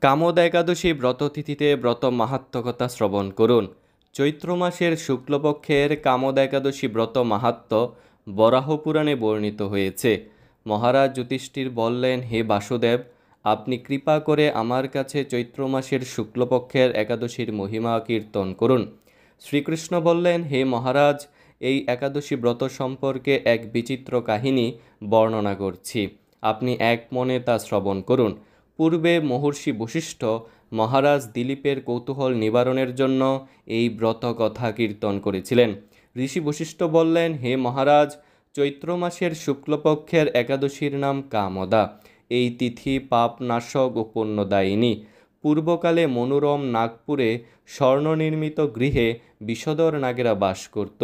কামোদ একাদশী ব্রততিথিতে ব্রত মাহাত্ম্য কথা শ্রবণ করুন। চৈত্র মাসের শুক্লপক্ষের কামোদ একাদশী ব্রত মাহাত্ম্য বরাহ পুরাণে বর্ণিত হয়েছে। মহারাজ যুধিষ্ঠির বললেন, হে বাসুদেব, আপনি কৃপা করে আমার কাছে চৈত্র মাসের শুক্লপক্ষের একাদশীর মহিমা কীর্তন করুন। শ্রীকৃষ্ণ বললেন, হে মহারাজ, এই একাদশী ব্রত সম্পর্কে এক বিচিত্র কাহিনী বর্ণনা করছি, আপনি এক মনে তা শ্রবণ করুন। পূর্বে মহর্ষি বশিষ্ঠ মহারাজ দিলীপের কৌতূহল নিবারণের জন্য এই ব্রত কথা কীর্তন করেছিলেন। ঋষি বশিষ্ঠ বললেন, হে মহারাজ, চৈত্র মাসের শুক্লপক্ষের একাদশীর নাম কামদা। এই তিথি পাপনাশক ও পুণ্যদায়িনী। পূর্বকালে মনোরম নাগপুরে স্বর্ণনির্মিত গৃহে বিষধর নাগেরা বাস করত।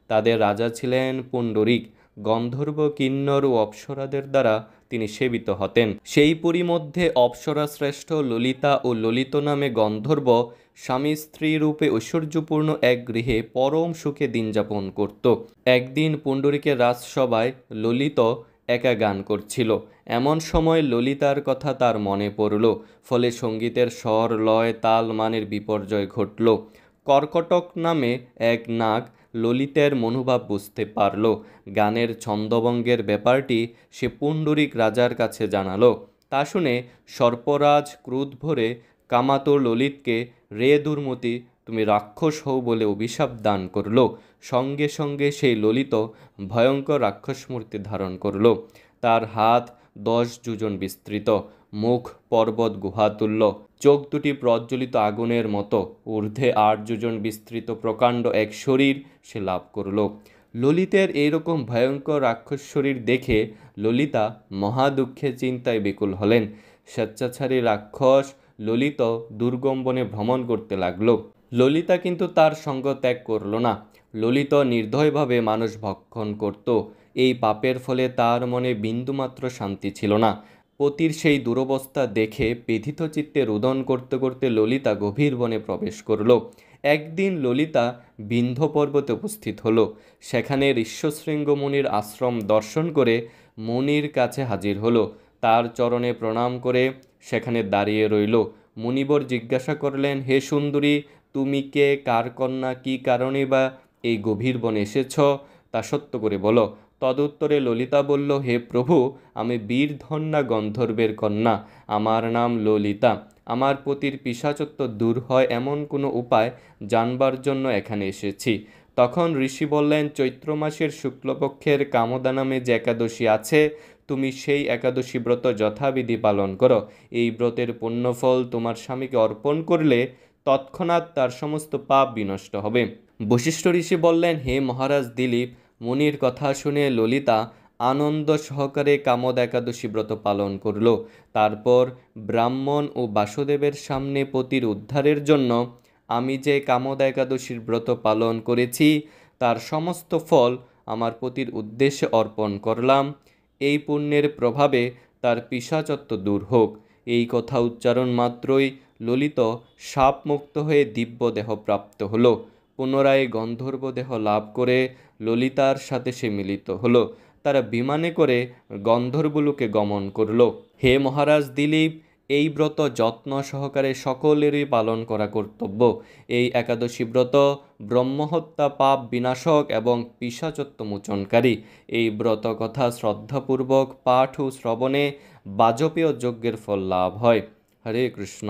তাদের রাজা ছিলেন পুণ্ডরিক। গন্ধর্ব, কিন্নর ও অপ্সরাদের দ্বারা তিনি সেবিত হতেন। সেই পুরী মধ্যে অপ্সরা শ্রেষ্ঠ ললিতা ও ললিত নামে গন্ধর্ব স্বামী স্ত্রী রূপে ঐশ্বর্যপূর্ণ এক গৃহে পরম সুখে দিন যাপন করত। একদিন পুণ্ডরিকের রাজসভায় ললিত একা গান করছিল। এমন সময় ললিতার কথা তার মনে পড়ল। ফলে সঙ্গীতের স্বর, লয়, তাল, মানের বিপর্যয় ঘটল। কর্কটক নামে এক নাগ ললিতের মনোভাব বুঝতে পারল। গানের ছন্দভঙ্গের ব্যাপারটি সে পুণ্ডরিক রাজার কাছে জানালো। তা শুনে সর্পরাজ ক্রোধ ভরে কামাতুর ললিতকে, রে দুর্মতি, তুমি রাক্ষস হও বলে অভিশাপ দান করল। সঙ্গে সঙ্গে সেই ললিত ভয়ঙ্কর রাক্ষস মূর্তি ধারণ করল। তার হাত 10 যোজন বিস্তৃত, মুখ পর্বত গুহাতুল্য, চোখ দুটি প্রজ্বলিত আগুনের মতো, ঊর্ধ্বে 8 যোজন বিস্তৃত প্রকাণ্ড এক শরীর সে লাভ করল। ললিতের এইরকম ভয়ঙ্কর রাক্ষস শরীর দেখে ললিতা মহা দুঃখে চিন্তায় বিকুল হলেন। স্বেচ্ছাচারী রাক্ষস ললিত দুর্গম বনে ভ্রমণ করতে লাগলো। ললিতা কিন্তু তার সঙ্গ ত্যাগ করল না। ললিত নির্দয়ভাবে মানুষ ভক্ষণ করত। এই পাপের ফলে তার মনে বিন্দুমাত্র শান্তি ছিল না। পতির সেই দুরবস্থা দেখে পেধিত চিত্তে রোদন করতে করতে ললিতা গভীর বনে প্রবেশ করল। একদিন ললিতা বিন্ধ্য পর্বতে উপস্থিত হলো। সেখানে ঋষ্যশৃঙ্গ মুনির আশ্রম দর্শন করে মুনির কাছে হাজির হলো। তার চরণে প্রণাম করে সেখানে দাঁড়িয়ে রইল। মুনিবর জিজ্ঞাসা করলেন, হে সুন্দরী, তুমি কে, কার কন্যা, কি কারণে বা এই গভীর বনে এসেছ, তা সত্য করে বলো। তদুত্তরে ললিতা বলল, হে প্রভু, আমি বীরধন্যা গন্ধর্বের কন্যা। আমার নাম ললিতা। আমার পতির পিশাচত্ব দূর হয় এমন কোনো উপায় জানবার জন্য এখানে এসেছি। তখন ঋষি বললেন, চৈত্র মাসের শুক্লপক্ষের কামদা নামে যে একাদশী আছে, তুমি সেই একাদশী ব্রত যথাবিধি পালন করো। এই ব্রতের পুণ্যফল তোমার স্বামীকে অর্পণ করলে তৎক্ষণাৎ তার সমস্ত পাপ বিনষ্ট হবে। বশিষ্ঠ ঋষি বললেন, হে মহারাজ দিলীপ, মুনির কথা শুনে ললিতা আনন্দ সহকারে কামদ একাদশী ব্রত পালন করল। তারপর ব্রাহ্মণ ও বাসুদেবের সামনে পতির উদ্ধারের জন্য আমি যে কামদ একাদশীর ব্রত পালন করেছি তার সমস্ত ফল আমার পতির উদ্দেশ্যে অর্পণ করলাম। এই পুণ্যের প্রভাবে তার পিশাচত্ব দূর হোক। এই কথা উচ্চারণ মাত্রই ললিত শাপমুক্ত হয়ে দিব্য দেহ প্রাপ্ত হলো। পুনরায় গন্ধর্ব দেহ লাভ করে ললিতার সাথে সে মিলিত হলো। তারা বিমানে করে গন্ধর্বলোকে গমন করল। হে মহারাজ দিলীপ, এই ব্রত যত্ন সহকারে সকলেরই পালন করা কর্তব্য। এই একাদশী ব্রত ব্রহ্মহত্যা, পাপ বিনাশক এবং পিশাচত্ব মোচনকারী। এই ব্রত কথা শ্রদ্ধাপূর্বক পাঠ ও শ্রবণে বাজপেয় যজ্ঞের ফল লাভ হয়। হরে কৃষ্ণ।